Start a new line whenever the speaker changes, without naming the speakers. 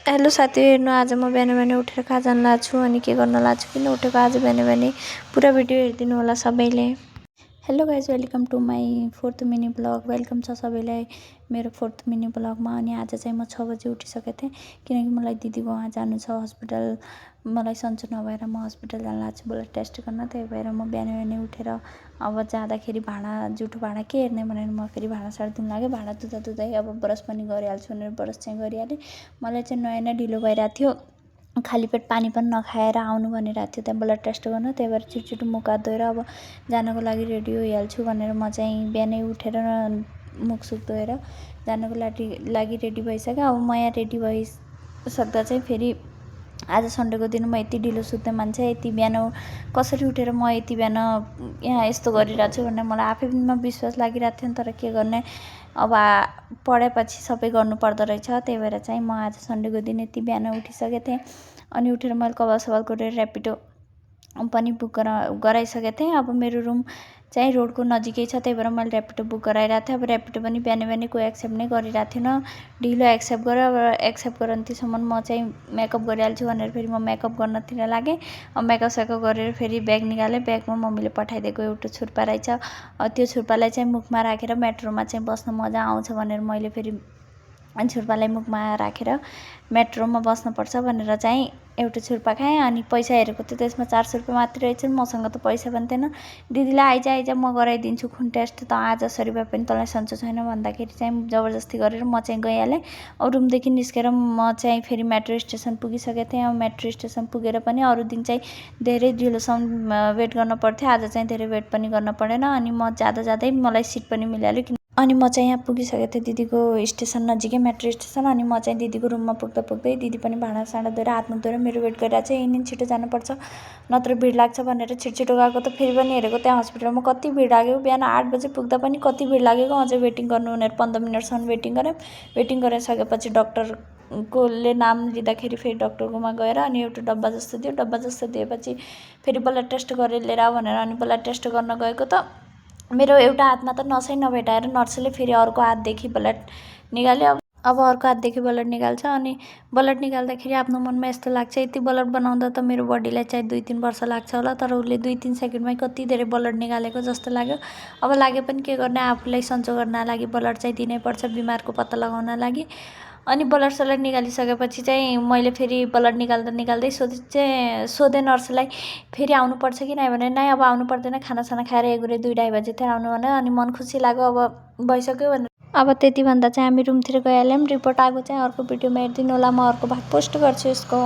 Hello साथीहरु हेर्नु आज म बिहान बिहान उठेर कहाँ जान लाग्छु अनि के गर्न लाग्छु किन उठेको आज बिहान बिहानै पुरा भिडियो हेरिदिनु होला सबैले। Hello guys welcome to my 4th mini blog. Welcome छ सबैलाई मेरो 4th मिनी ब्लगमा। अनि आज चाहिँ म 6 बजे उठिसकेको थिएँ किनकि मलाई दिदीको वहाँ जानु छ हस्पिटल। मलाई सन्चो नभएर म हस्पिटल जान लाग्छु ब्लड टेस्ट गर्न। त्यही भएर म बिहान बिहानै उठेर अब जाँदाखेरि जुठो भाँडा के हेर्ने भनेर म फेरि भाँडा साडी धुन लागेँ। भाँडा धुँदा धुँदै अब ब्रस पनि गरिहाल्छु भनेर ब्रस चाहिँ गरिहालेँ। मलाई चाहिँ नयाँ ढिलो भइरहेको थियो, खाली पेट पानी पनि नखाएर आउनु भनिरहेको थियो त्यहाँ ब्लड टेस्ट गर्न। त्यही भएर छिटो मुख हात धोएर अब जानको लागि रेडी भइहाल्छु भनेर म चाहिँ बिहानै उठेर मुख सुख धोएर जानको लागि रेडी भइसकेँ। अब म यहाँ रेडी भइसक्दा चाहिँ फेरि आज सन्डेको दिन म यति ढिलो सुत्ने मान्छे, यति बिहान कसरी उठेर म यति बिहान यहाँ यस्तो गरिरहेको छु भनेर मलाई आफैमा विश्वास लागिरहेको थियो नि। तर के गर्ने, अब पढेपछि सबै गर्नुपर्दो रहेछ। त्यही भएर चाहिँ म आज सन्डेको दिन यति बिहान उठिसकेको थिएँ। अनि उठेर मैले कपाल सवाल गरेर ऱ्यापिडो पनि बुक गराइसकेको थिएँ। अब मेरो रुम चाहिँ रोडको नजिकै छ, त्यही भएर मैले ऱ्यापिडो बुक गराइरहेको थिएँ। अब ऱ्यापिडो पनि बिहान बिहानै कोही एक्सेप्ट नै गरिरहेको थिएन, ढिलो एक्सेप्ट गरेर। अब एक्सेप्ट गरन्तीसम्म म चाहिँ मेकअप गरिहाल्छु भनेर फेरि म मेकअप गर्नतिर लागेँ। अब मेकअप सेकअप गरेर फेरि ब्याग निकालेँ। ब्यागमा मम्मीले पठाइदिएको एउटा छुर्पा रहेछ, त्यो छुर्पालाई चाहिँ मुखमा राखेर मेट्रोमा चाहिँ बस्न मजा आउँछ भनेर मैले फेरि छुर्पालाई मुखमा राखेर मेट्रोमा बस्नुपर्छ भनेर चाहिँ एउटा छुर्पा खाएँ। अनि पैसा हेरेको थियो त्यसमा 400 रुपियाँ मात्रै रहेछ, मसँग त पैसा पनि थिएन। दिदीलाई आइज म गराइदिन्छु खुन टेस्ट, त आज जसरी भए पनि तँलाई सन्चो छैन भन्दाखेरि चाहिँ जबरजस्ती गरेर म चाहिँ गइहालेँ। अब रुमदेखि निस्केर म चाहिँ फेरि मेट्रो स्टेसन पुगिसकेको थिएँ। अब मेट्रो स्टेसन पुगेर पनि अरू दिन चाहिँ धेरै ढिलोसम्म वेट गर्न पर्थ्यो, आज चाहिँ धेरै वेट पनि गर्न परेन। अनि म जाँदै मलाई सिट पनि मिलिहाल्यो। अनि म चाहिँ यहाँ पुगिसकेको थिएँ दिदीको स्टेसन नजिकै मेट्रो स्टेसन। अनि म चाहिँ दिदीको रुममा पुग्दै दिदी पनि भाँडासाँडा धोएर हात मुख धोएर मेरो वेट गरिरहेको छ, यिनी छिटो जानुपर्छ नत्र भिड लाग्छ भनेर छिटो गएको। त फेरि पनि हेरेको त्यहाँ हस्पिटलमा कति भिड लाग्यो। बिहान 8 बजे पुग्दा पनि कति भिड लागेको, अझै वेटिङ गर्नु भनेर 15 मिनटसम्म वेटिङ गरेँ। वेटिङ गरिसकेपछि डक्टरकोले नाम लिँदाखेरि फेरि डक्टरकोमा गएर अनि एउटा डब्बा जस्तो दियो। डब्बा जस्तो दिएपछि फेरि ब्लड टेस्ट गरेर लिएर आऊ भनेर अनि ब्लड टेस्ट गर्न गएको त मेरो एउटा हातमा त नसै नभेटाएर नर्सले फेरि अर्को हातदेखि ब्लड निकाल्यो। अब अर्को हातदेखि ब्लड निकाल्छ। अनि ब्लड निकाल्दाखेरि आफ्नो मनमा यस्तो लाग्छ यति ब्लड बनाउँदा त मेरो बडीलाई चाहिँ 2-3 वर्ष लाग्छ होला, तर उसले 2-3 सेकेन्डमै कति धेरै ब्लड निकालेको जस्तो लाग्यो। अब लागे पनि के गर्ने, आफूलाई सन्चो गर्न लागि ब्लड चाहिँ दिनैपर्छ बिमारको पत्ता लगाउन लागि। अनि ब्लड सलड निकालिसकेपछि चाहिँ मैले फेरि ब्लड निकाल्दै सोधेँ नर्सलाई फेरि आउनुपर्छ कि नै भने, नै अब आउनु पर्दैन, खानासाना खाएर एघुरे 2-2:30 बजेतिर आउनु भने। अनि मन खुसी लाग्यो अब भइसक्यो भनेर। अब त्यति भन्दा चाहिँ हामी रुमतिर गइहाल्यौँ। रिपोर्ट आएको चाहिँ अर्को भिडियोमा हेरिदिनु होला, म अर्को भाग पोस्ट गर्छु यसको।